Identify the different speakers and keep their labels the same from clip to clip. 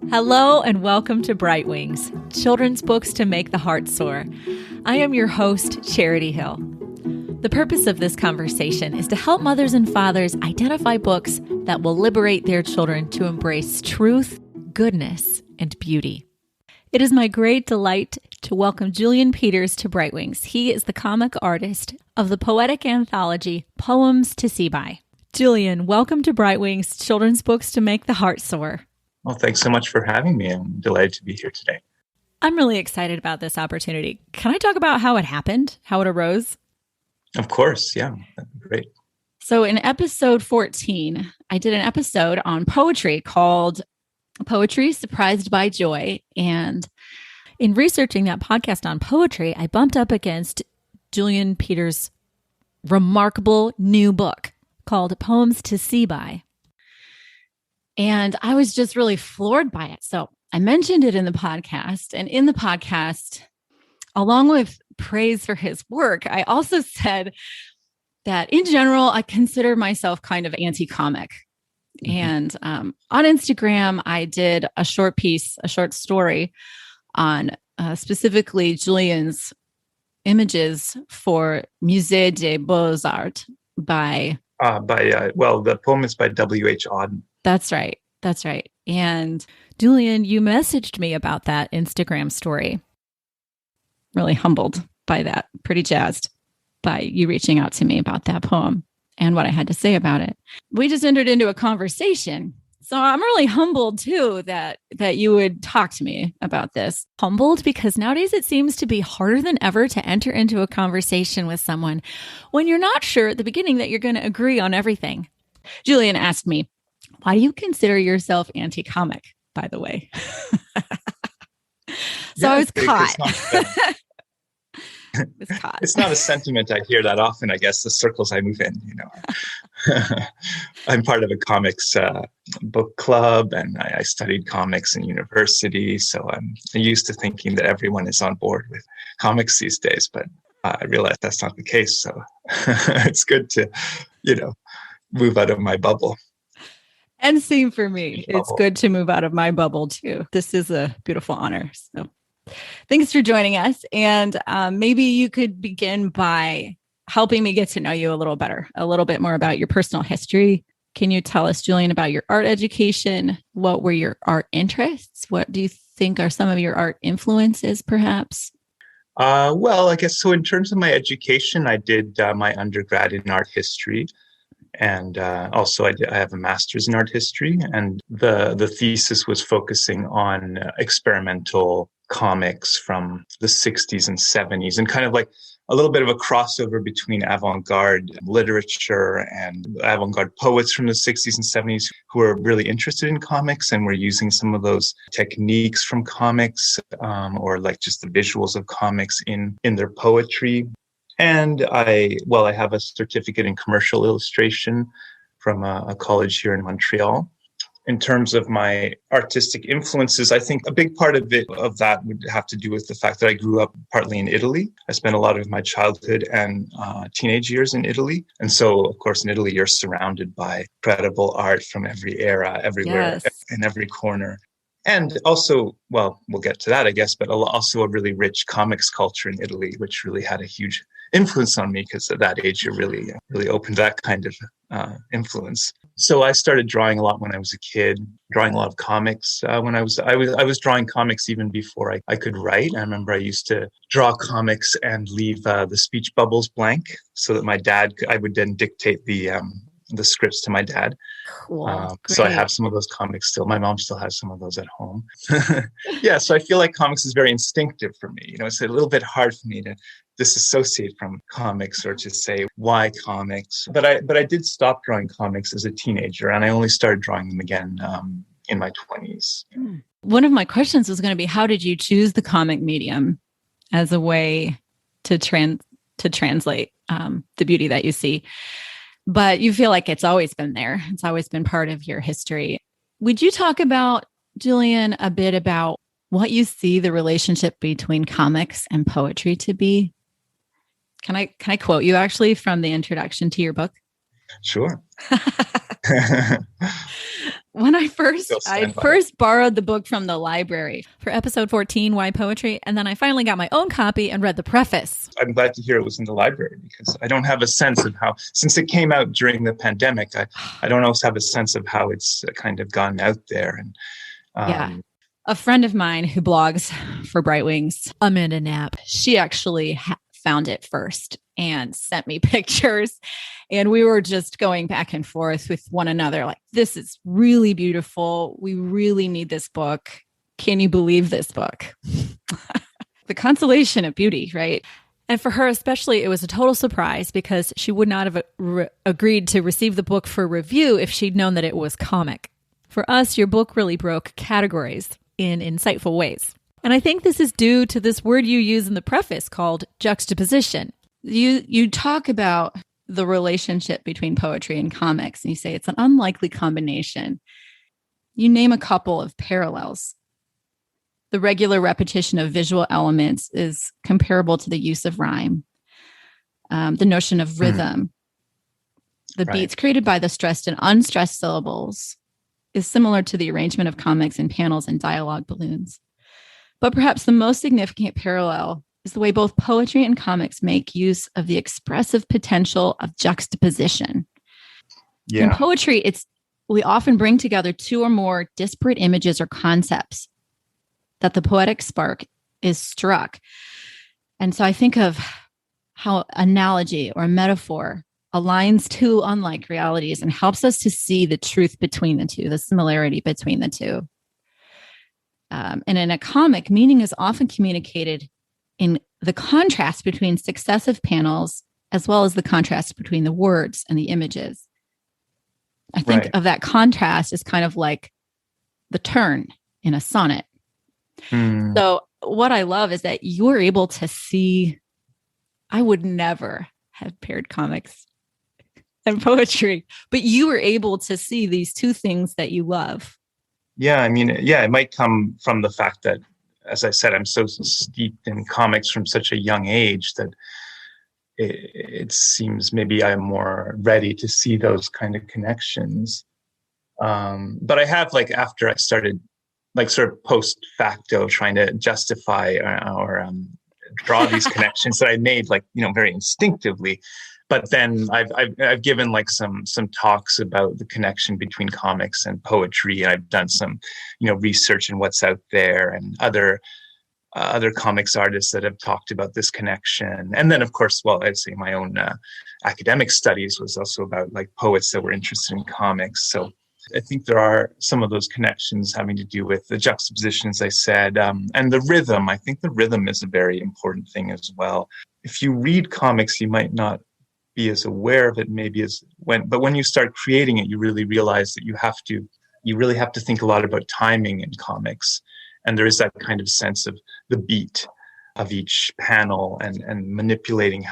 Speaker 1: Hello and welcome to Bright Wings, children's books to make the heart soar. I am your host, Charity Hill. The purpose of this conversation is to help mothers and fathers identify books that will liberate their children to embrace truth, goodness, and beauty. It is my great delight to welcome Julian Peters to Bright Wings. He is the comic artist of the poetic anthology Poems to See By. Julian, welcome to Bright Wings, children's books to make the heart soar.
Speaker 2: Well, thanks so much for having me. I'm delighted to be here today.
Speaker 1: I'm really excited about this opportunity. Can I talk about how it happened, how it arose?
Speaker 2: Of course, yeah, that'd be great.
Speaker 1: So in episode 14, I did an episode on poetry called Poetry Surprised by Joy. And in researching that podcast on poetry, I bumped up against Julian Peters' remarkable new book called Poems to See By. And I was just really floored by it. So I mentioned it in the podcast. And in the podcast, along with praise for his work, I also said that in general, I consider myself kind of anti-comic. Mm-hmm. And on Instagram, I did a short story on specifically Julian's images for Musée des Beaux-Arts the poem is by W.H. Auden. That's right. And Julian, you messaged me about that Instagram story. Really humbled by that, pretty jazzed by you reaching out to me about that poem and what I had to say about it. We just entered into a conversation. So I'm really humbled too that you would talk to me about this. Humbled because nowadays it seems to be harder than ever to enter into a conversation with someone when you're not sure at the beginning that you're going to agree on everything. Julian asked me, why do you consider yourself anti-comic, by the way? I was caught.
Speaker 2: It's not a sentiment I hear that often, I guess, the circles I move in, I'm part of a comics book club, and I studied comics in university. So I'm used to thinking that everyone is on board with comics these days, but I realize that's not the case. So it's good to, move out of my bubble.
Speaker 1: And same for me. It's good to move out of my bubble too. This is a beautiful honor. So thanks for joining us. And maybe you could begin by helping me get to know you a little better, a little bit more about your personal history. Can you tell us, Julian, about your art education? What were your art interests? What do you think are some of your art influences, perhaps?
Speaker 2: Well, I guess so. In terms of my education, I did my undergrad in art history. And also I have a master's in art history, and the thesis was focusing on experimental comics from the 60s and 70s, and kind of like a little bit of a crossover between avant-garde literature and avant-garde poets from the 60s and 70s who were really interested in comics and were using some of those techniques from comics or like just the visuals of comics in their poetry. And I have a certificate in commercial illustration from a college here in Montreal. In terms of my artistic influences, I think a big part of that would have to do with the fact that I grew up partly in Italy. I spent a lot of my childhood and teenage years in Italy. And so, of course, in Italy, you're surrounded by incredible art from every era, everywhere, yes, in every corner. And also, well, we'll get to that, I guess, but also a really rich comics culture in Italy, which really had a huge influence on me because at that age, you really opened that kind of influence. So I started drawing a lot when I was a kid, drawing a lot of comics. When I was drawing comics even before I could write. I remember I used to draw comics and leave the speech bubbles blank so that I would then dictate the scripts to my dad.
Speaker 1: Cool.
Speaker 2: So I have some of those comics still. My mom still has some of those at home. Yeah, so I feel like comics is very instinctive for me. It's a little bit hard for me to disassociate from comics or to say why comics. But I did stop drawing comics as a teenager, and I only started drawing them again in my 20s.
Speaker 1: One of my questions was going to be, how did you choose the comic medium as a way to translate the beauty that you see? But you feel like it's always been there. It's always been part of your history. Would you talk about, Julian, a bit about what you see the relationship between comics and poetry to be? Can I quote you actually from the introduction to your book?
Speaker 2: Sure.
Speaker 1: when I
Speaker 2: Still stand by it.
Speaker 1: first borrowed the book from the library for episode 14, Why Poetry? And then I finally got my own copy and read the preface.
Speaker 2: I'm glad to hear it was in the library because I don't have a sense of how, since it came out during the pandemic, I don't always have a sense of how it's kind of gone out there. And
Speaker 1: yeah. A friend of mine who blogs for Bright Wings, Amanda Knapp, she actually found it first and sent me pictures. And we were just going back and forth with one another, like, this is really beautiful. We really need this book. Can you believe this book? The consolation of beauty, right? And for her especially, it was a total surprise because she would not have agreed to receive the book for review if she'd known that it was comic. For us, your book really broke categories in insightful ways. And I think this is due to this word you use in the preface called juxtaposition. You talk about the relationship between poetry and comics, and you say it's an unlikely combination. You name a couple of parallels. The regular repetition of visual elements is comparable to the use of rhyme. The notion of rhythm, the beats created by the stressed and unstressed syllables, is similar to the arrangement of comics in panels and dialogue balloons. But perhaps the most significant parallel is the way both poetry and comics make use of the expressive potential of juxtaposition. Yeah. In poetry, we often bring together two or more disparate images or concepts that the poetic spark is struck. And so I think of how analogy or metaphor aligns two unlike realities and helps us to see the truth between the two, the similarity between the two. And in a comic, meaning is often communicated in the contrast between successive panels, as well as the contrast between the words and the images. I think of that contrast as kind of like the turn in a sonnet. So what I love is that you're able to see, I would never have paired comics and poetry, but you were able to see these two things that you love.
Speaker 2: Yeah, I mean, it might come from the fact that, as I said, I'm so steeped in comics from such a young age that it seems maybe I'm more ready to see those kind of connections. But I have, like, after I started, like, sort of post facto trying to justify or draw these connections that I made, like, very instinctively. But then I've given like some talks about the connection between comics and poetry, and I've done some research in what's out there and other comics artists that have talked about this connection. And then, of course, I'd say my own academic studies was also about like poets that were interested in comics. So I think there are some of those connections having to do with the juxtaposition, as I said, and the rhythm. I think the rhythm is a very important thing as well. If you read comics, you might not be as aware of it but when you start creating it, you really realize that you really have to think a lot about timing in comics. And there is that kind of sense of the beat of each panel and manipulating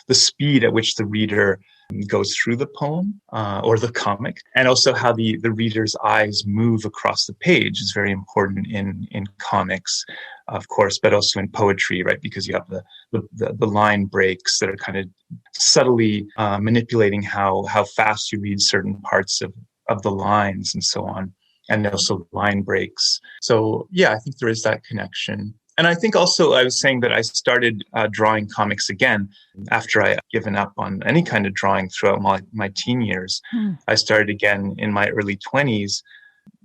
Speaker 2: the speed at which the reader goes through the poem or the comic, and also how the reader's eyes move across the page is very important in comics, of course, but also in poetry, right? Because you have the line breaks that are kind of subtly manipulating how fast you read certain parts of the lines and so on, and also line breaks. So yeah, I think there is that connection. And I think also I was saying that I started drawing comics again after I had given up on any kind of drawing throughout my teen years. I started again in my early 20s.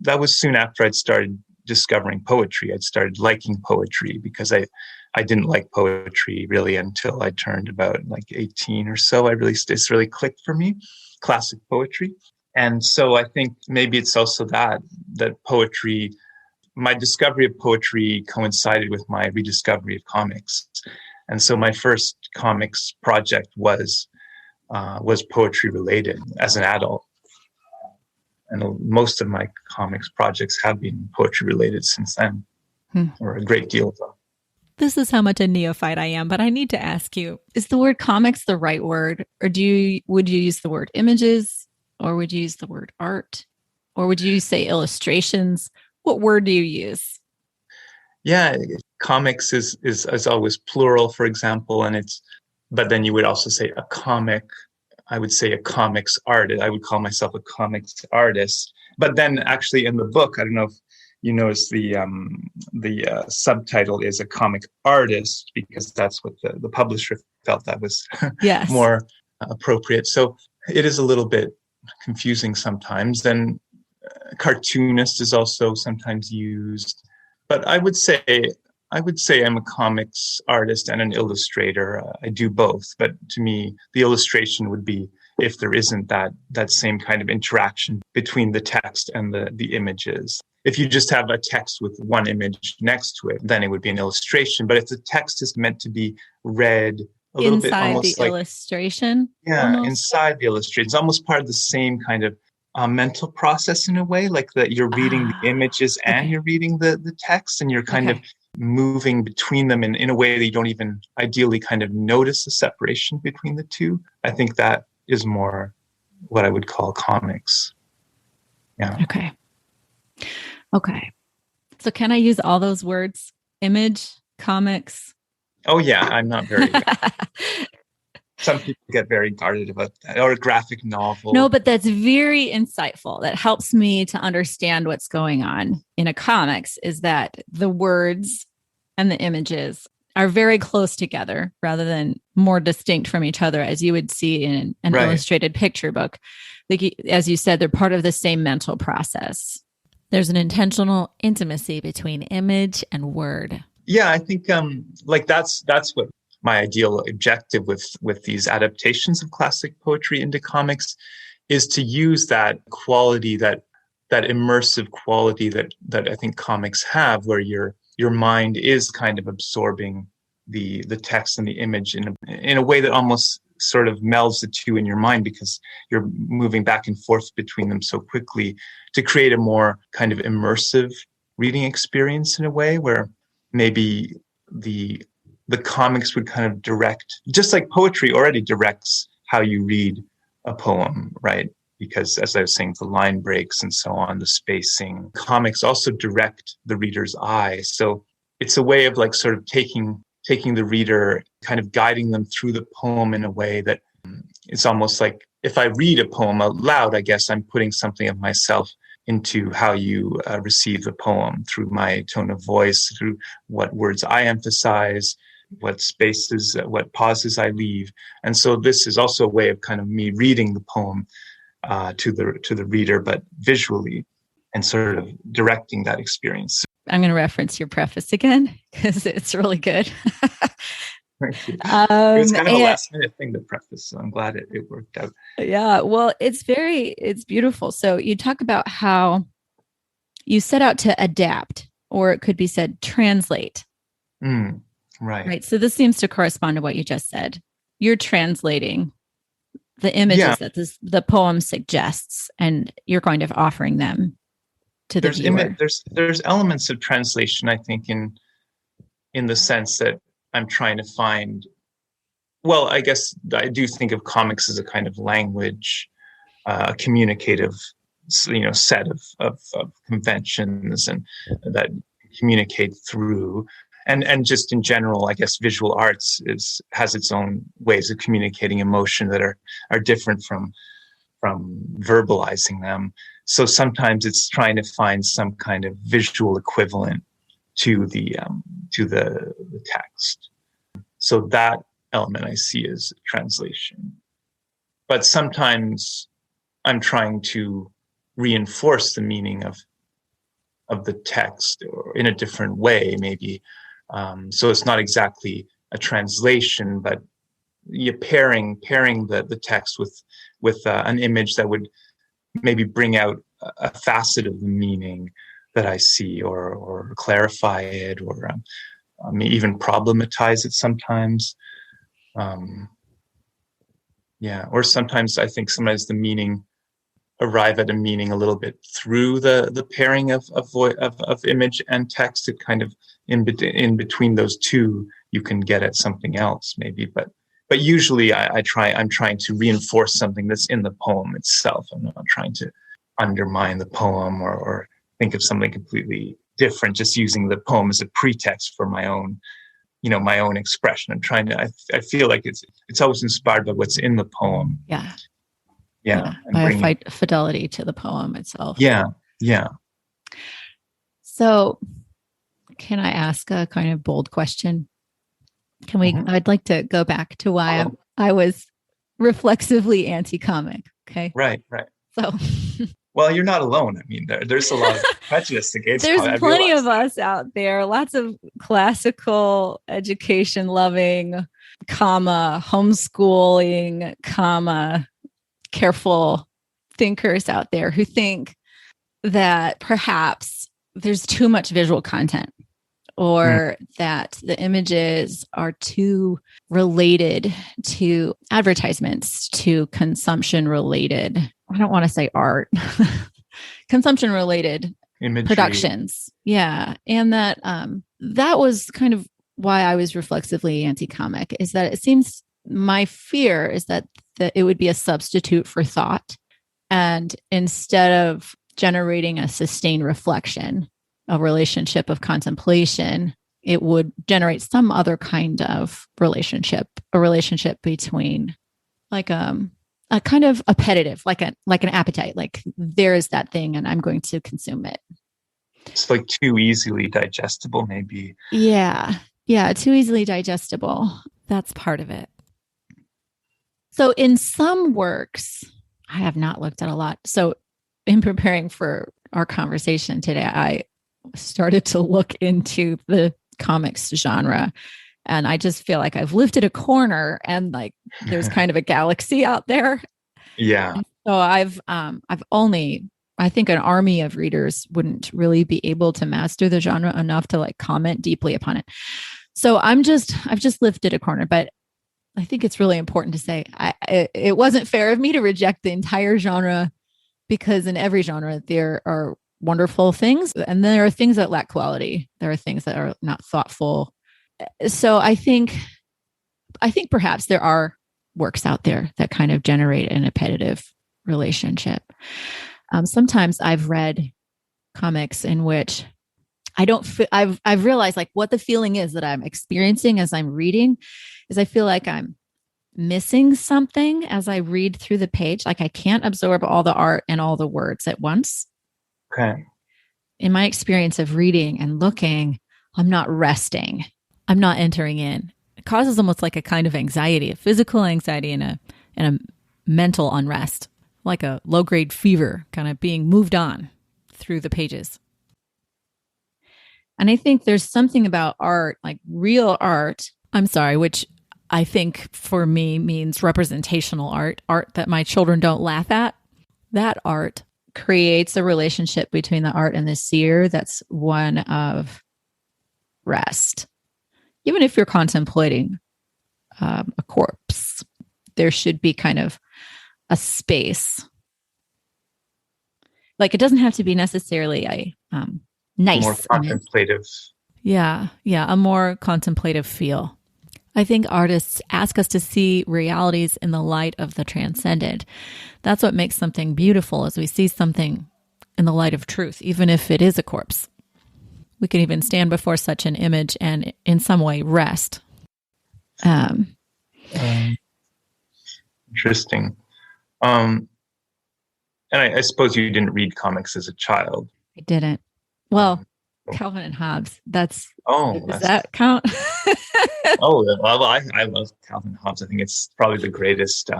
Speaker 2: That was soon after I'd started discovering poetry. I'd started liking poetry because I didn't like poetry really until I turned about like 18 or so. It's really clicked for me, classic poetry. And so I think maybe it's also that poetry, my discovery of poetry coincided with my rediscovery of comics. And so my first comics project was poetry related as an adult. And most of my comics projects have been poetry related since then, or a great deal of them.
Speaker 1: This is how much a neophyte I am, but I need to ask you, is the word comics the right word? Or would you use the word images? Or would you use the word art? Or would you say illustrations? What word do you use?
Speaker 2: Yeah, comics is always plural, for example, but then you would also say a comic. I would say a comics artist. I would call myself a comics artist. But then actually in the book, I don't know if you notice the subtitle is a comic artist, because that's what the publisher felt that was
Speaker 1: Yes.
Speaker 2: more appropriate. So it is a little bit confusing sometimes. Then cartoonist is also sometimes used. But I would say I'm a comics artist and an illustrator. I do both, but to me, the illustration would be if there isn't that same kind of interaction between the text and the images. If you just have a text with one image next to it, then it would be an illustration. But if the text is meant to be read a little bit
Speaker 1: Inside
Speaker 2: almost
Speaker 1: the
Speaker 2: like
Speaker 1: illustration?
Speaker 2: yeah,
Speaker 1: Almost?
Speaker 2: inside the illustration, it's almost part of the same kind of mental process in a way, like that you're reading the images and
Speaker 1: okay.
Speaker 2: you're reading the text, and you're kind of
Speaker 1: Okay.
Speaker 2: moving between them in a way that you don't even ideally kind of notice the separation between the two. I think that is more what I would call comics. Yeah.
Speaker 1: Okay. Okay. So can I use all those words? Image, comics.
Speaker 2: Oh yeah, I'm not very. Some people get very guarded about that, or a graphic novel.
Speaker 1: No, but that's very insightful. That helps me to understand what's going on in a comics, is that the words and the images are very close together rather than more distinct from each other, as you would see in an
Speaker 2: Right.
Speaker 1: illustrated picture book. Like, as you said, they're part of the same mental process. There's an intentional intimacy between image and word.
Speaker 2: Yeah, I think like that's what my ideal objective with these adaptations of classic poetry into comics is, to use that quality, that immersive quality that I think comics have, where your mind is kind of absorbing the text and the image in a way that almost sort of melds the two in your mind, because you're moving back and forth between them so quickly, to create a more kind of immersive reading experience in a way where maybe the comics would kind of direct, just like poetry already directs how you read a poem, right? Because as I was saying, the line breaks and so on, the spacing. Comics also direct the reader's eye. So it's a way of like sort of taking the reader, kind of guiding them through the poem in a way that it's almost like if I read a poem out loud, I guess I'm putting something of myself into how you receive the poem, through my tone of voice, through what words I emphasize, what spaces, what pauses I leave. And so this is also a way of kind of me reading the poem to the reader, but visually, and sort of directing that experience.
Speaker 1: I'm going to reference your preface again because it's really good.
Speaker 2: Thank you. It was kind of a last minute thing to preface, so I'm glad it worked out.
Speaker 1: Yeah, well, it's beautiful. So you talk about how you set out to adapt, or it could be said translate.
Speaker 2: Right.
Speaker 1: Right. So this seems to correspond to what you just said. You're translating the images that the poem suggests, and you're kind of offering them to the viewer.
Speaker 2: There's elements of translation, I think, in the sense that I'm trying to find. Well, I guess I do think of comics as a kind of language, a communicative, set of conventions and that communicate through. And just in general, I guess visual arts has its own ways of communicating emotion that are different from verbalizing them. So sometimes it's trying to find some kind of visual equivalent to the text. So that element I see as translation. But sometimes I'm trying to reinforce the meaning of the text, or in a different way, maybe. So it's not exactly a translation, but you're pairing the text with an image that would maybe bring out a facet of the meaning that I see, or clarify it, or even problematize it sometimes. Or sometimes I think sometimes the meaning arrive at a meaning a little bit through the pairing of image and text. It kind of in between those two, you can get at something else maybe, but usually I'm trying to reinforce something that's in the poem itself. I'm not trying to undermine the poem or think of something completely different, just using the poem as a pretext for my own expression. I'm trying to, I feel like it's always inspired by what's in the poem.
Speaker 1: Yeah.
Speaker 2: Yeah.
Speaker 1: Yeah,
Speaker 2: And
Speaker 1: by a
Speaker 2: bringing,
Speaker 1: fidelity to the poem itself.
Speaker 2: yeah. Yeah.
Speaker 1: So, can I ask a kind of bold question?
Speaker 2: Mhm.
Speaker 1: I'd like to go back to why
Speaker 2: Oh,
Speaker 1: I was reflexively anti-comic. Okay.
Speaker 2: right. Right.
Speaker 1: So
Speaker 2: Well, you're not alone. I mean, there's a lot of prejudice against
Speaker 1: there's
Speaker 2: comics. I
Speaker 1: plenty
Speaker 2: realize
Speaker 1: of
Speaker 2: that.
Speaker 1: us out there, lots of classical education loving, comma, homeschooling, comma, careful thinkers out there who think that perhaps there's too much visual content
Speaker 2: Mm,
Speaker 1: or that the images are too related to advertisements, to consumption related. I don't want to say art, consumption related
Speaker 2: imagery.
Speaker 1: productions. Yeah. And that was kind of why I was reflexively anti-comic, is that it seems my fear is that it would be a substitute for thought. And instead of generating a sustained reflection, a relationship of contemplation, it would generate some other kind of relationship, a relationship between like a kind of appetitive, like an appetite, like there is that thing and I'm going to consume it.
Speaker 2: It's like too easily digestible, maybe.
Speaker 1: Yeah. Yeah. Too easily digestible. That's part of it. So in some works, I have not looked at a lot. So in preparing for our conversation today, I started to look into the comics genre. And I just feel like I've lifted a corner and like there's kind of a galaxy out there.
Speaker 2: Yeah.
Speaker 1: And so I've only, I think an army of readers wouldn't really be able to master the genre enough to like comment deeply upon it. So I've just lifted a corner, but I think it's really important to say it wasn't fair of me to reject the entire genre, because in every genre there are wonderful things and there are things that lack quality. There are things that are not thoughtful. So I think perhaps there are works out there that kind of generate an appetitive relationship. Sometimes I've read comics in which I don't. I've realized like what the feeling is that I'm experiencing as I'm reading is I feel like I'm missing something as I read through the page. Like I can't absorb all the art and all the words at once.
Speaker 2: Okay.
Speaker 1: In my experience of reading and looking, I'm not resting. I'm not entering in. It causes almost like a kind of anxiety, a physical anxiety and a mental unrest, like a low grade fever, kind of being moved on through the pages. And I think there's something about art, like real art, which I think for me means representational art, art that my children don't laugh at. That art creates a relationship between the art and the seer that's one of rest. Even if you're contemplating a corpse, there should be kind of a space. Like it doesn't have to be necessarily a nice,
Speaker 2: More contemplative.
Speaker 1: Yeah, a more contemplative feel. I think artists ask us to see realities in the light of the transcendent. That's what makes something beautiful, is we see something in the light of truth, even if it is a corpse. We can even stand before such an image and in some way rest.
Speaker 2: Interesting. And I suppose you didn't read comics as a child.
Speaker 1: I didn't. Well,
Speaker 2: Um,
Speaker 1: Calvin and Hobbes. Does
Speaker 2: that's
Speaker 1: that count?
Speaker 2: well, I love Calvin Hobbes. I think it's probably the greatest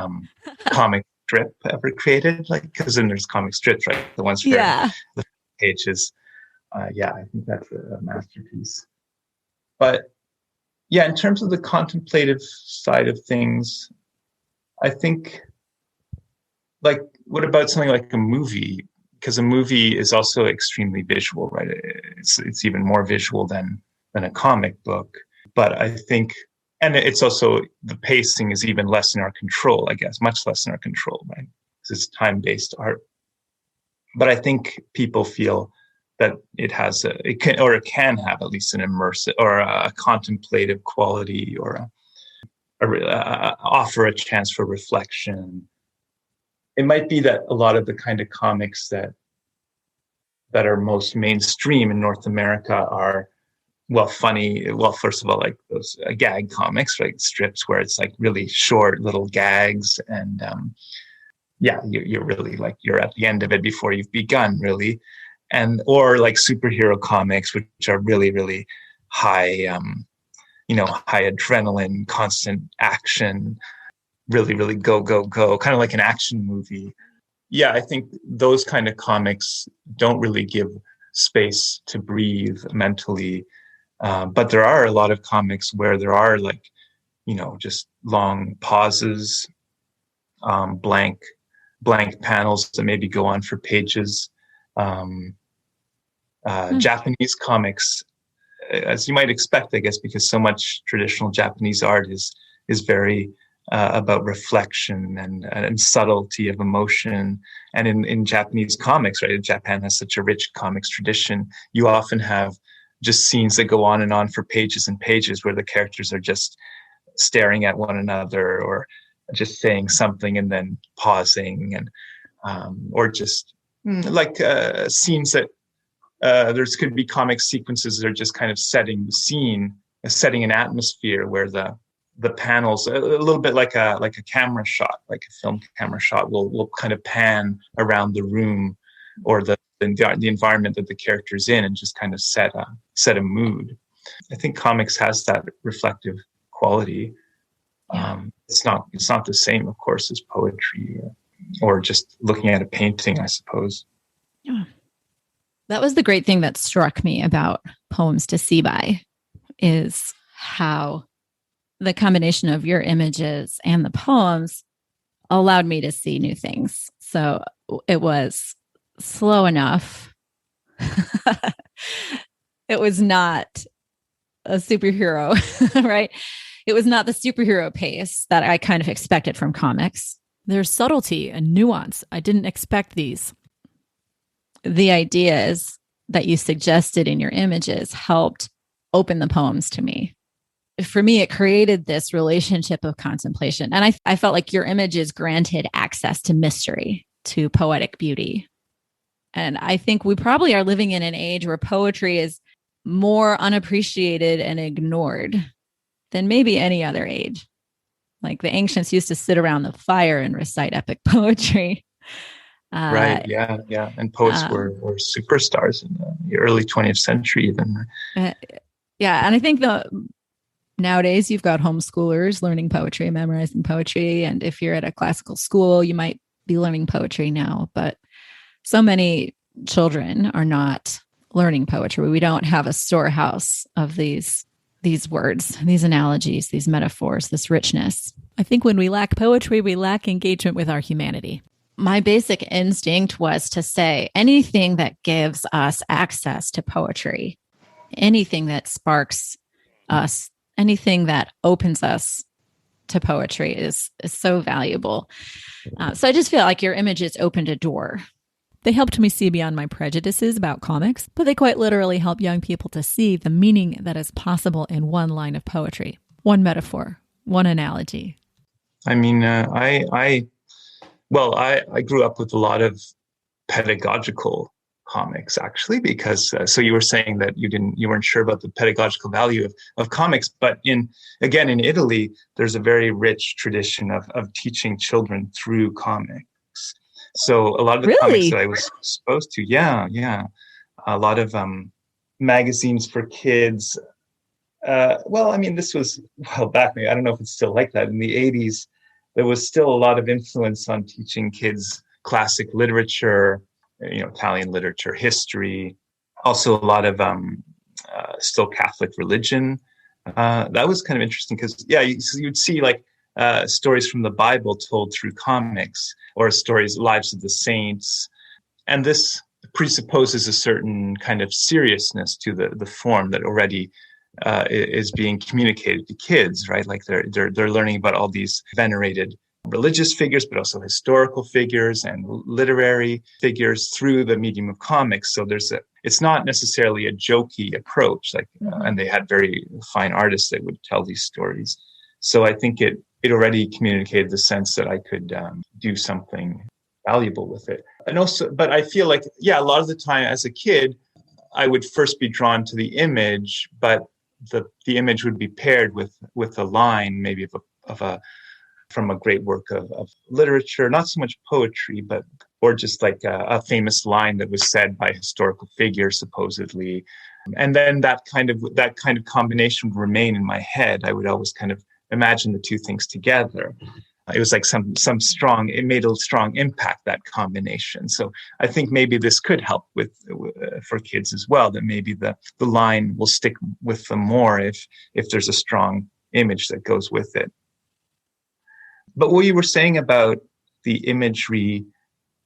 Speaker 2: comic strip ever created. Like, because then there's comic strips, right? The ones for
Speaker 1: Yeah.
Speaker 2: the pages. Yeah, I think that's a masterpiece. But yeah, in terms of the contemplative side of things, I think, like, what about something like a movie? Because a movie is also extremely visual, right? It's even more visual than a comic book. But I think, and it's also, the pacing is even less in our control, I guess, much less in our control, right? Because it's time-based art. But I think people feel that it can have at least an immersive or a contemplative quality, or offer a chance for reflection. It might be that a lot of the kind of comics that are most mainstream in North America are, well, funny. Well, first of all, like those gag comics, right? Strips where it's like really short little gags, and yeah, you're really like, you're at the end of it before you've begun, really. And, or like superhero comics, which are really, really high, high adrenaline, constant action, really, really go, go, go, kind of like an action movie. Yeah, I think those kind of comics don't really give space to breathe mentally. But there are a lot of comics where there are like, just long pauses, blank panels that maybe go on for pages. Japanese comics, as you might expect, I guess, because so much traditional Japanese art is very about reflection and subtlety of emotion. And in Japanese comics, right? Japan has such a rich comics tradition. You often have just scenes that go on and on for pages and pages where the characters are just staring at one another or just saying something and then pausing, and or just like scenes that there's could be comic sequences that are just kind of setting the scene, setting an atmosphere where the panels, a little bit like a camera shot, like a film camera shot, will kind of pan around the room or the environment that the character's in, and just kind of set a mood. I think comics has that reflective quality.
Speaker 1: Yeah.
Speaker 2: It's not the same, of course, as poetry or just looking at a painting, I suppose.
Speaker 1: Yeah. That was the great thing that struck me about Poems to See By, is how the combination of your images and the poems allowed me to see new things. So it was slow enough. It was not a superhero, right? It was not the superhero pace that I kind of expected from comics.
Speaker 3: There's subtlety and nuance. I didn't expect these.
Speaker 1: The ideas that you suggested in your images helped open the poems to me. For me, it created this relationship of contemplation. And I felt like your images granted access to mystery, to poetic beauty. And I think we probably are living in an age where poetry is more unappreciated and ignored than maybe any other age. Like the ancients used to sit around the fire and recite epic poetry.
Speaker 2: Right. Yeah. Yeah. And poets were superstars in the early 20th century, even.
Speaker 1: Yeah. And I think nowadays you've got homeschoolers learning poetry, memorizing poetry. And if you're at a classical school, you might be learning poetry now. But so many children are not learning poetry. We don't have a storehouse of these words, these analogies, these metaphors, this richness.
Speaker 3: I think when we lack poetry, we lack engagement with our humanity.
Speaker 1: My basic instinct was to say anything that gives us access to poetry, anything that sparks us, anything that opens us to poetry is so valuable. So I just feel like your images opened a door.
Speaker 3: They helped me see beyond my prejudices about comics, but they quite literally help young people to see the meaning that is possible in one line of poetry, one metaphor, one analogy.
Speaker 2: I mean, I grew up with a lot of pedagogical comics, actually, because so you were saying that you weren't sure about the pedagogical value of comics, but in Italy, there's a very rich tradition of teaching children through comics. So a lot of the comics that I was exposed to, yeah, a lot of magazines for kids. This was back. I don't know if it's still like that. In the 80s, there was still a lot of influence on teaching kids classic literature, Italian literature, history, also a lot of still Catholic religion. That was kind of interesting because, you'd see like stories from the Bible told through comics, or stories, lives of the saints. And this presupposes a certain kind of seriousness to the form that already is being communicated to kids, right? Like they're learning about all these venerated religious figures, but also historical figures and literary figures through the medium of comics. So it's not necessarily a jokey approach, like, and they had very fine artists that would tell these stories. So I think it already communicated the sense that I could do something valuable with it. And also, but I feel like, a lot of the time as a kid, I would first be drawn to the image, but the image would be paired with a line, maybe of from a great work of literature, not so much poetry, but or just like a famous line that was said by a historical figure, supposedly. And then that kind of combination would remain in my head. I would always kind of imagine the two things together. It was like it made a strong impact, that combination. So I think maybe this could help for kids as well, that maybe the line will stick with them more if there's a strong image that goes with it. But what you were saying about the imagery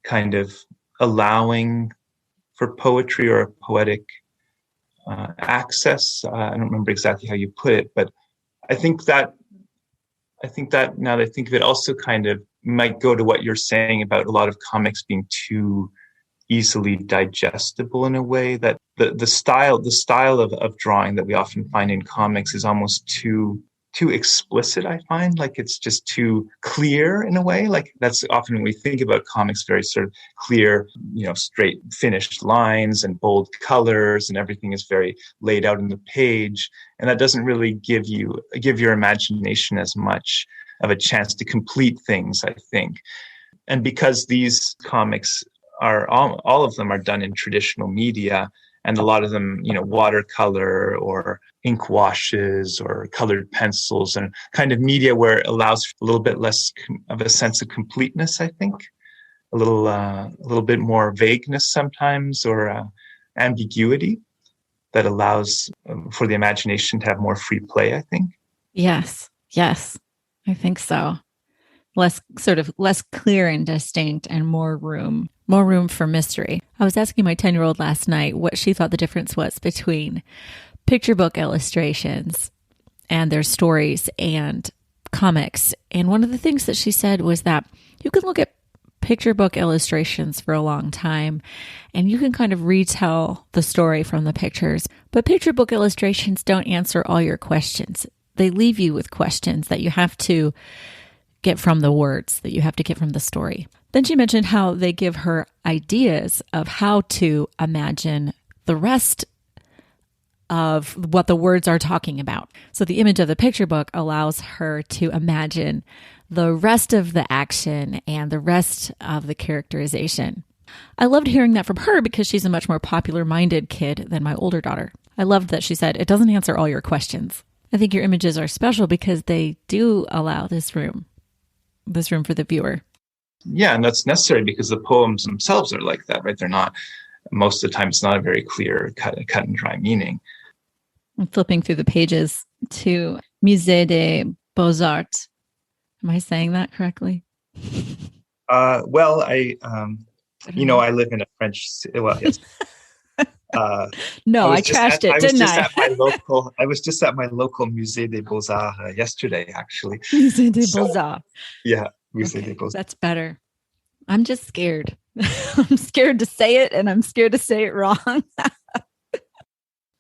Speaker 2: kind of allowing for poetry or poetic access, I don't remember exactly how you put it, but I think that now that I think of it, also kind of might go to what you're saying about a lot of comics being too easily digestible, in a way that the style of drawing that we often find in comics is almost too explicit. I find like it's just too clear in a way. Like that's often when we think about comics, very sort of clear, straight finished lines and bold colors, and everything is very laid out in the page. And that doesn't really give your imagination as much of a chance to complete things, I think. And because these comics are all of them are done in traditional media, and a lot of them, watercolor or ink washes or colored pencils, and kind of media where it allows for a little bit less of a sense of completeness, I think. A little bit more vagueness sometimes, or ambiguity that allows for the imagination to have more free play, I think.
Speaker 1: Yes, I think so. Less clear and distinct, and more room for mystery. I was asking my 10-year-old last night what she thought the difference was between picture book illustrations and their stories and comics. And one of the things that she said was that you can look at picture book illustrations for a long time and you can kind of retell the story from the pictures, but picture book illustrations don't answer all your questions. They leave you with questions that you have to get from the words, that you have to get from the story. Then she mentioned how they give her ideas of how to imagine the rest of what the words are talking about. So the image of the picture book allows her to imagine the rest of the action and the rest of the characterization. I loved hearing that from her because she's a much more popular-minded kid than my older daughter. I loved that she said, it doesn't answer all your questions. I think your images are special because they do allow this room for the viewer.
Speaker 2: Yeah, and that's necessary because the poems themselves are like that, right? They're not, most of the time, it's not a very clear, cut and dry meaning.
Speaker 1: I'm flipping through the pages to Musée des Beaux-Arts. Am I saying that correctly?
Speaker 2: Well, I live in a French, well, yes.
Speaker 1: No, I trashed it, didn't I?
Speaker 2: I was just at my local Musée des Beaux-Arts yesterday, actually.
Speaker 1: Musée des Beaux-Arts.
Speaker 2: Yeah, Musée des Beaux-Arts.
Speaker 1: That's better. I'm just scared. I'm scared to say it, and I'm scared to say it wrong.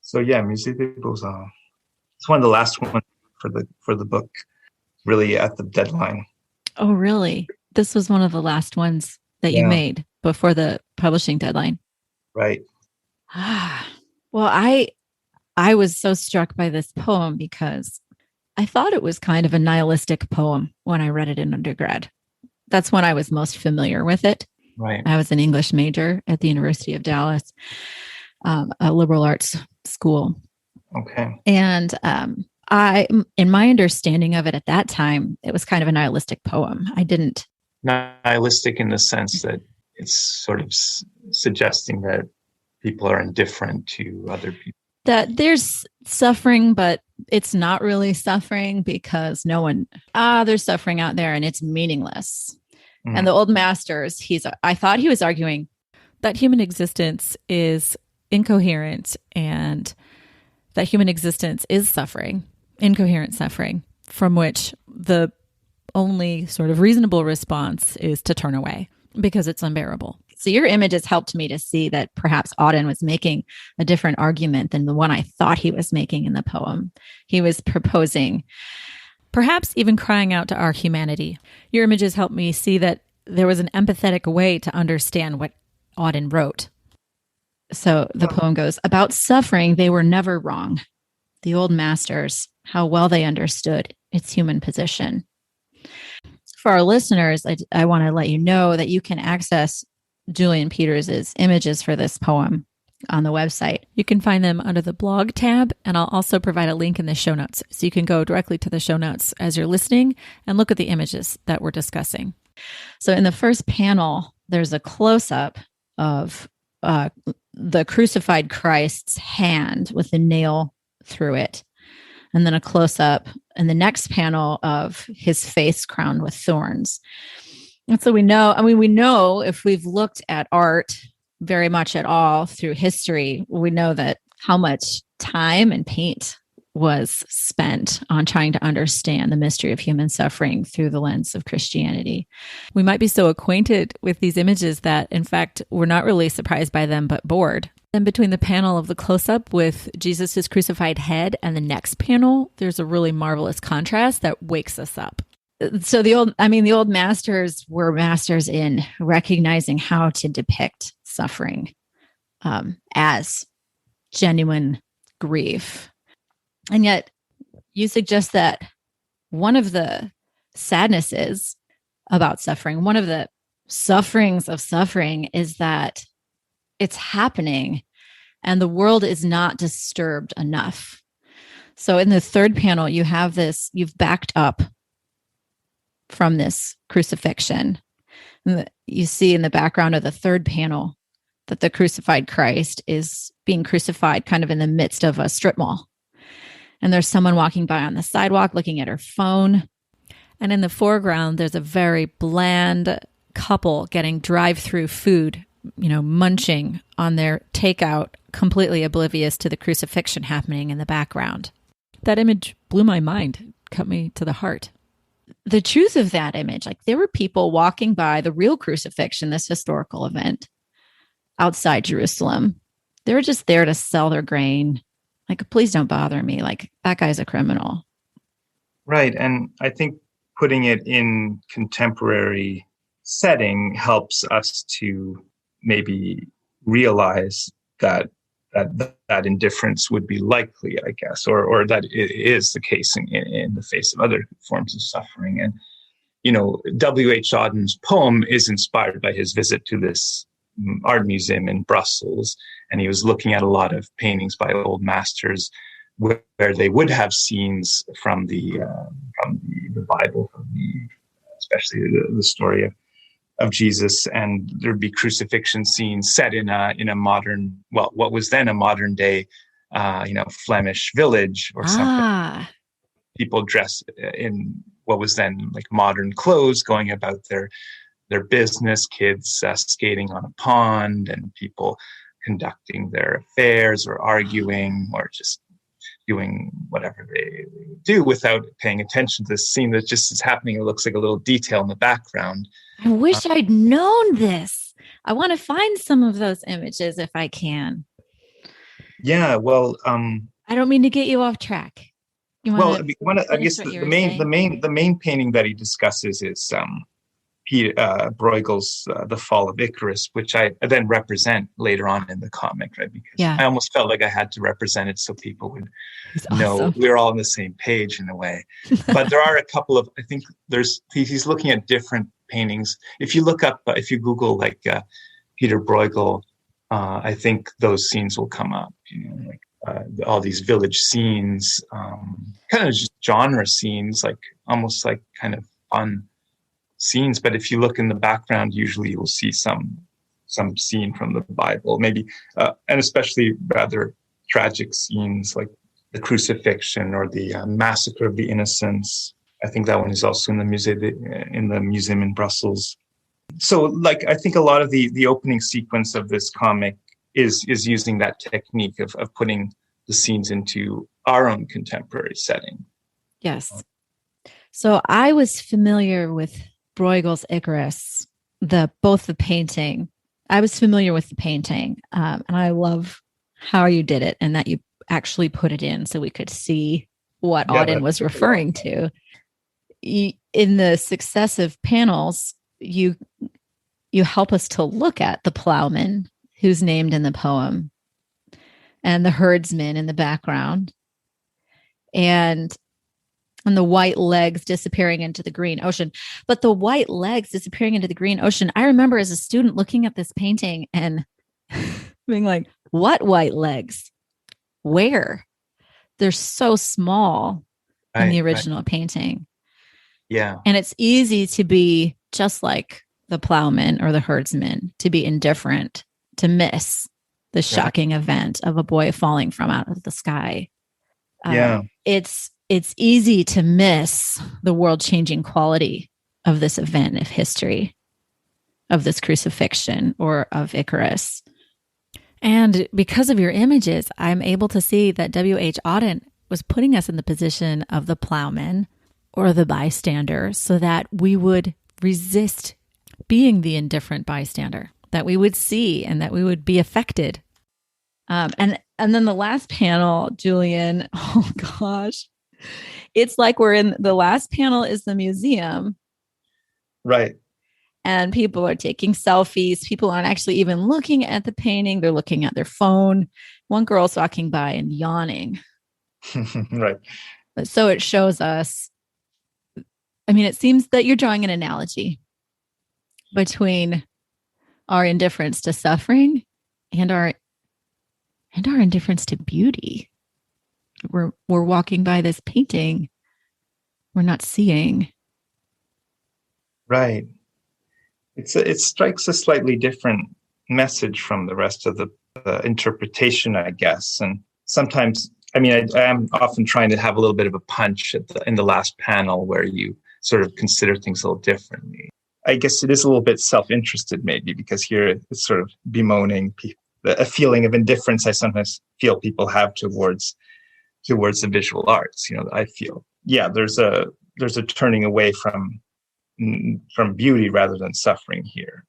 Speaker 2: So yeah, Musée des Beaux-Arts. It's one of the last ones for the book, really at the deadline.
Speaker 1: Oh, really? This was one of the last ones that you made before the publishing deadline.
Speaker 2: Right.
Speaker 1: Well, I was so struck by this poem because I thought it was kind of a nihilistic poem when I read it in undergrad. That's when I was most familiar with it.
Speaker 2: Right.
Speaker 1: I was an English major at the University of Dallas, a liberal arts school.
Speaker 2: Okay.
Speaker 1: And in my understanding of it at that time, it was kind of a nihilistic poem.
Speaker 2: Nihilistic in the sense that it's sort of suggesting that people are indifferent to other people.
Speaker 1: That there's suffering, but it's not really suffering because there's suffering out there and it's meaningless. Mm. And the old masters, I thought he was arguing
Speaker 3: that human existence is incoherent and that human existence is suffering, incoherent suffering, from which the only sort of reasonable response is to turn away because it's unbearable.
Speaker 1: So your images helped me to see that perhaps Auden was making a different argument than the one I thought he was making in the poem. He was proposing,
Speaker 3: perhaps even crying out to our humanity. Your images helped me see that there was an empathetic way to understand what Auden wrote.
Speaker 1: So the poem goes, about suffering, they were never wrong. The old masters, how well they understood its human position. for our listeners, I want to let you know that you can access Julian Peters' images for this poem on the website.
Speaker 3: You can find them under the blog tab, and I'll also provide a link in the show notes. So you can go directly to the show notes as you're listening and look at the images that we're discussing.
Speaker 1: So in the first panel, there's a close-up of the crucified Christ's hand with a nail through it. And then a close-up in the next panel of his face crowned with thorns. And so we know if we've looked at art very much at all through history, we know that how much time and paint was spent on trying to understand the mystery of human suffering through the lens of Christianity.
Speaker 3: We might be so acquainted with these images that, in fact, we're not really surprised by them, but bored. And between the panel of the close-up with Jesus' crucified head and the next panel, there's a really marvelous contrast that wakes us up.
Speaker 1: So the old masters were masters in recognizing how to depict suffering as genuine grief. And yet you suggest that one of the sadnesses about suffering, one of the sufferings of suffering is that it's happening and the world is not disturbed enough. So in the third panel, you have this, you've backed up from this crucifixion. And you see in the background of the third panel that the crucified Christ is being crucified kind of in the midst of a strip mall. And there's someone walking by on the sidewalk looking at her phone.
Speaker 3: And in the foreground, there's a very bland couple getting drive-through food, munching on their takeout, completely oblivious to the crucifixion happening in the background. That image blew my mind, cut me to the heart.
Speaker 1: The truth of that image, like there were people walking by the real crucifixion, this historical event outside Jerusalem. They were just there to sell their grain. Like, please don't bother me. Like, that guy's a criminal.
Speaker 2: Right. And I think putting it in contemporary setting helps us to maybe realize that indifference would be likely, I guess, or that it is the case in the face of other forms of suffering. And, W.H. Auden's poem is inspired by his visit to this art museum in Brussels. And he was looking at a lot of paintings by old masters where they would have scenes from the Bible, especially the story of Jesus, and there'd be crucifixion scenes set in a modern, what was then a modern day, Flemish village or something. People dress in what was then like modern clothes, going about their business, kids skating on a pond, and people conducting their affairs or arguing or just doing whatever they do without paying attention to this scene that just is happening. It looks like a little detail in the background.
Speaker 1: I wish I'd known this. I want to find some of those images if I can.
Speaker 2: Yeah, well,
Speaker 1: I don't mean to get you off track.
Speaker 2: I guess the main painting that he discusses is Bruegel's The Fall of Icarus, which I then represent later on in the comic, right? Because I almost felt like I had to represent it so people would know we're all on the same page in a way. But there are a couple of, I think he's looking at different paintings. If you look up, if you Google Peter Bruegel, I think those scenes will come up, all these village scenes, kind of just genre scenes, like almost like kind of fun scenes. But if you look in the background, usually you'll see some scene from the Bible, maybe, and especially rather tragic scenes like the crucifixion or the massacre of the innocents. I think that one is also in the museum in Brussels. So, I think a lot of the opening sequence of this comic is using that technique of putting the scenes into our own contemporary setting.
Speaker 1: Yes. So I was familiar with Bruegel's Icarus, both the painting. I was familiar with the painting, and I love how you did it and that you actually put it in so we could see what Auden was referring to. In the successive panels, you help us to look at the plowman who's named in the poem and the herdsman in the background. And and the white legs disappearing into the green ocean. But the white legs disappearing into the green ocean, I remember as a student looking at this painting and being like, what white legs? Where? They're so small in the original painting.
Speaker 2: Yeah.
Speaker 1: And it's easy to be just like the plowman or the herdsman, to be indifferent, to miss the shocking event of a boy falling from out of the sky. It's easy to miss the world-changing quality of this event of history, of this crucifixion or of Icarus.
Speaker 3: And because of your images, I'm able to see that W.H. Auden was putting us in the position of the plowman or the bystander so that we would resist being the indifferent bystander, that we would see and that we would be affected.
Speaker 1: And then the last panel, Julian, oh gosh, it's like we're in the last panel is the museum.
Speaker 2: Right.
Speaker 1: And people are taking selfies. People aren't actually even looking at the painting. They're looking at their phone. One girl's walking by and yawning.
Speaker 2: Right.
Speaker 1: So it shows us, I mean, it seems that you're drawing an analogy between our indifference to suffering and our indifference to beauty. We're walking by this painting. We're not seeing.
Speaker 2: Right. It strikes a slightly different message from the rest of the interpretation, I guess. And sometimes, I mean, I am often trying to have a little bit of a punch in the last panel where you sort of consider things a little differently. I guess it is a little bit self-interested, maybe, because here it's sort of bemoaning a feeling of indifference I sometimes feel people have towards the visual arts. You know, I feel, there's a turning away from beauty rather than suffering here.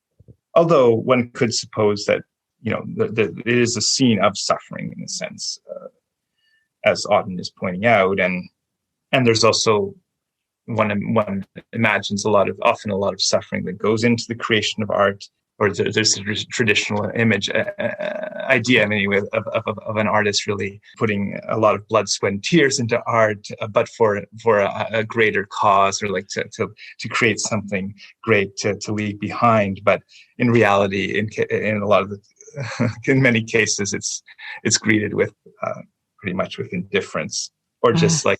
Speaker 2: Although one could suppose that, you know, it is a scene of suffering in a sense, as Auden is pointing out, and there's also one imagines often a lot of suffering that goes into the creation of art, or there's a traditional image idea anyway of an artist really putting a lot of blood, sweat, and tears into art, but for a greater cause, or like to create something great to leave behind. But in reality, in a lot of in many cases, it's greeted with pretty much with indifference, or just like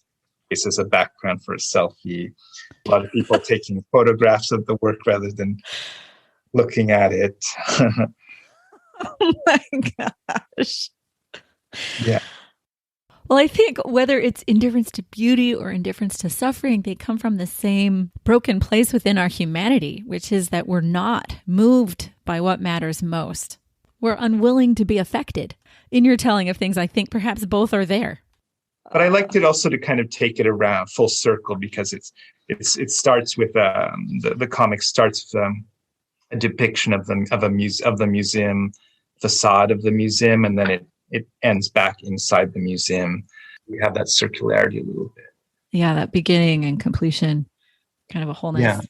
Speaker 2: this as a background for a selfie. A lot of people taking photographs of the work rather than looking at it.
Speaker 1: Oh my gosh.
Speaker 2: Yeah.
Speaker 3: Well, I think whether it's indifference to beauty or indifference to suffering, they come from the same broken place within our humanity, which is that we're not moved by what matters most. We're unwilling to be affected. In your telling of things, I think perhaps both are there.
Speaker 2: But I liked it also to kind of take it around full circle, because it starts with the comic starts with a depiction of the museum facade of the museum, and then it ends back inside the museum. We have that circularity a little bit.
Speaker 1: Yeah, that beginning and completion, kind of a wholeness.
Speaker 2: Yeah.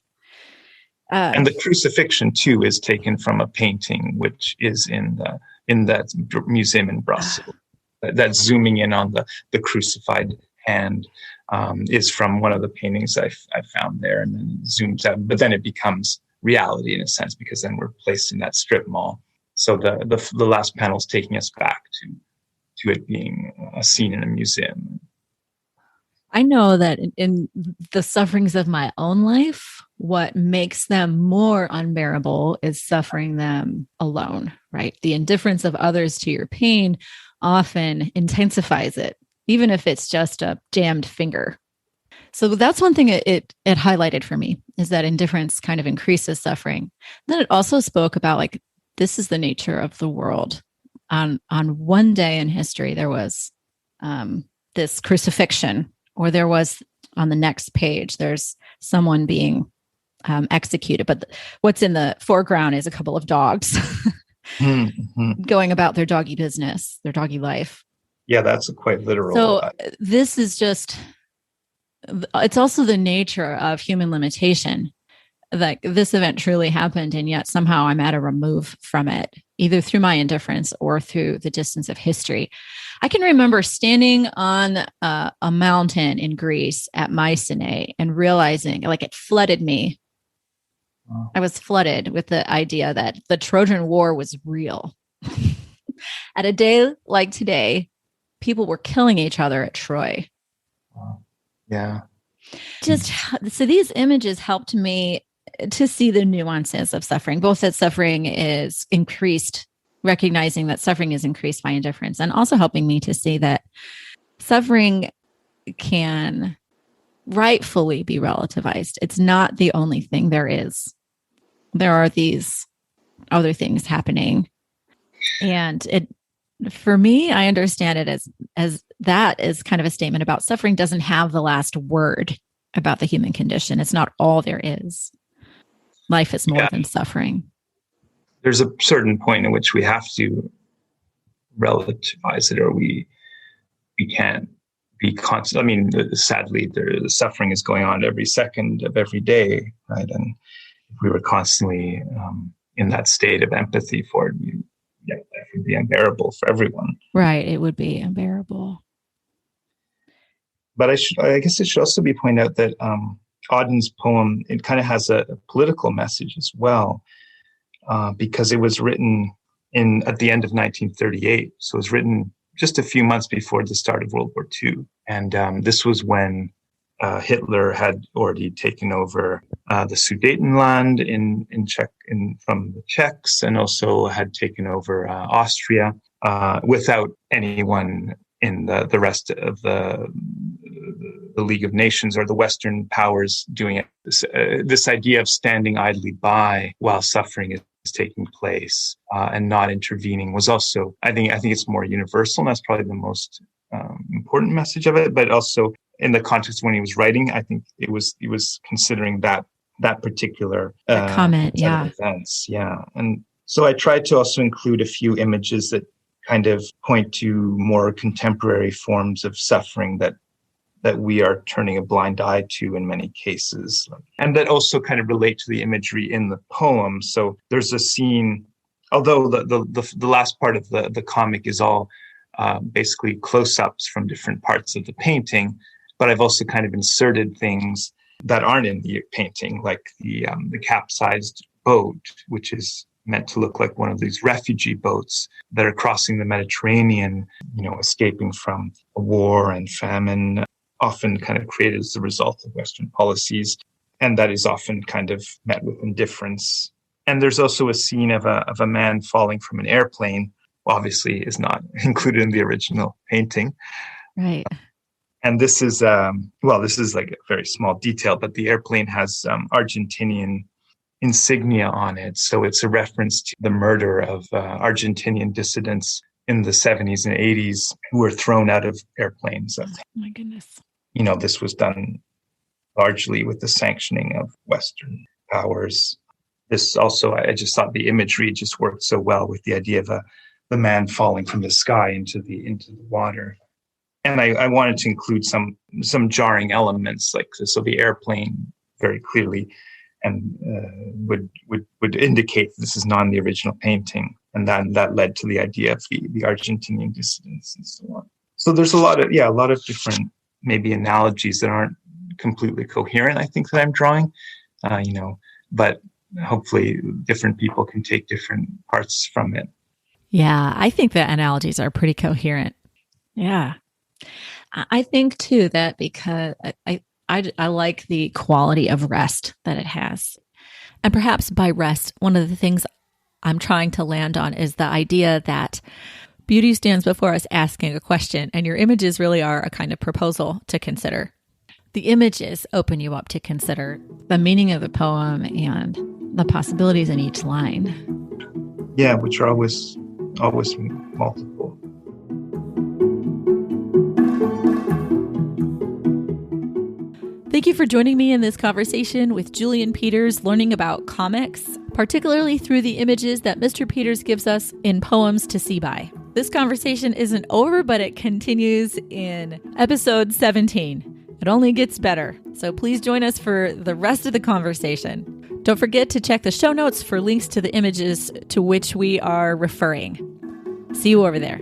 Speaker 2: And the crucifixion too is taken from a painting which is in that museum in Brussels. That zooming in on the crucified hand is from one of the paintings I found there, and then zooms out. But then it becomes reality in a sense, because then we're placed in that strip mall. So the last panel is taking us back to it being a scene in a museum.
Speaker 1: I know that in the sufferings of my own life, what makes them more unbearable is suffering them alone, right? The indifference of others to your pain often intensifies it, even if it's just a jammed finger. So that's one thing it highlighted for me, is that indifference kind of increases suffering. Then it also spoke about, like, this is the nature of the world. On one day in history, there was this crucifixion, or there was on the next page, there's someone being executed. But what's in the foreground is a couple of dogs going about their doggy business, their doggy life.
Speaker 2: Yeah, that's quite literal.
Speaker 1: So this is just, it's also the nature of human limitation. Like, this event truly happened, and yet somehow I'm at a remove from it. either through my indifference or through the distance of history. I can remember standing on a mountain in Greece at Mycenae and realizing, like, it flooded me. Wow. I was flooded with the idea that the Trojan War was real. At a day like today, people were killing each other at Troy.
Speaker 2: Wow. Yeah.
Speaker 1: So these images helped me to see the nuances of suffering, both that suffering is increased, recognizing that suffering is increased by indifference, and also helping me to see that suffering can rightfully be relativized. It's not the only thing there is. There are these other things happening. And for me, I understand it as that is kind of a statement about suffering doesn't have the last word about the human condition. It's not all there is. Life is more than suffering.
Speaker 2: There's a certain point in which we have to relativize it, or we can't be constant. I mean, sadly, the suffering is going on every second of every day, right? And if we were constantly in that state of empathy for it, that would be unbearable for everyone.
Speaker 1: Right, it would be unbearable.
Speaker 2: But I guess it should also be pointed out that Auden's poem, it kind of has a political message as well, because it was written at the end of 1938. So it was written just a few months before the start of World War II. And this was when Hitler had already taken over the Sudetenland from the Czechs, and also had taken over Austria without anyone in the rest of the League of Nations or the Western powers doing it. This idea of standing idly by while suffering is taking place and not intervening was also, I think it's more universal, and that's probably the most important message of it. But also in the context when he was writing, I think he was considering that particular
Speaker 1: comment,
Speaker 2: events, and so I tried to also include a few images that kind of point to more contemporary forms of suffering that we are turning a blind eye to in many cases, and that also kind of relate to the imagery in the poem. So there's a scene, although the last part of the comic is all basically close-ups from different parts of the painting, but I've also kind of inserted things that aren't in the painting, like the capsized boat, which is meant to look like one of these refugee boats that are crossing the Mediterranean, escaping from a war and famine, often kind of created as a result of Western policies. And that is often kind of met with indifference. And there's also a scene of a man falling from an airplane, obviously is not included in the original painting.
Speaker 1: Right.
Speaker 2: And this is like a very small detail, but the airplane has Argentinian insignia on it. So it's a reference to the murder of Argentinian dissidents in the 70s and 80s who were thrown out of airplanes.
Speaker 1: Oh my goodness.
Speaker 2: This was done largely with the sanctioning of Western powers. This also, I just thought the imagery just worked so well with the idea of the man falling from the sky into the water. And I wanted to include some jarring elements, like so the airplane very clearly and would indicate this is not in the original painting, and then that led to the idea of the Argentinian dissidents and so on. So there's a lot of different maybe analogies that aren't completely coherent, I think, that I'm drawing, but hopefully different people can take different parts from it.
Speaker 3: Yeah, I think the analogies are pretty coherent.
Speaker 1: Yeah. I think too that because I like the quality of rest that it has.
Speaker 3: And perhaps by rest, one of the things I'm trying to land on is the idea that beauty stands before us asking a question, and your images really are a kind of proposal to consider. The images open you up to consider
Speaker 1: the meaning of the poem and the possibilities in each line.
Speaker 2: Yeah, which are always multiple.
Speaker 3: Thank you for joining me in this conversation with Julian Peters, learning about comics, particularly through the images that Mr. Peters gives us in Poems to See By. This conversation isn't over, but it continues in episode 17. It only gets better, so please join us for the rest of the conversation. Don't forget to check the show notes for links to the images to which we are referring. See you over there.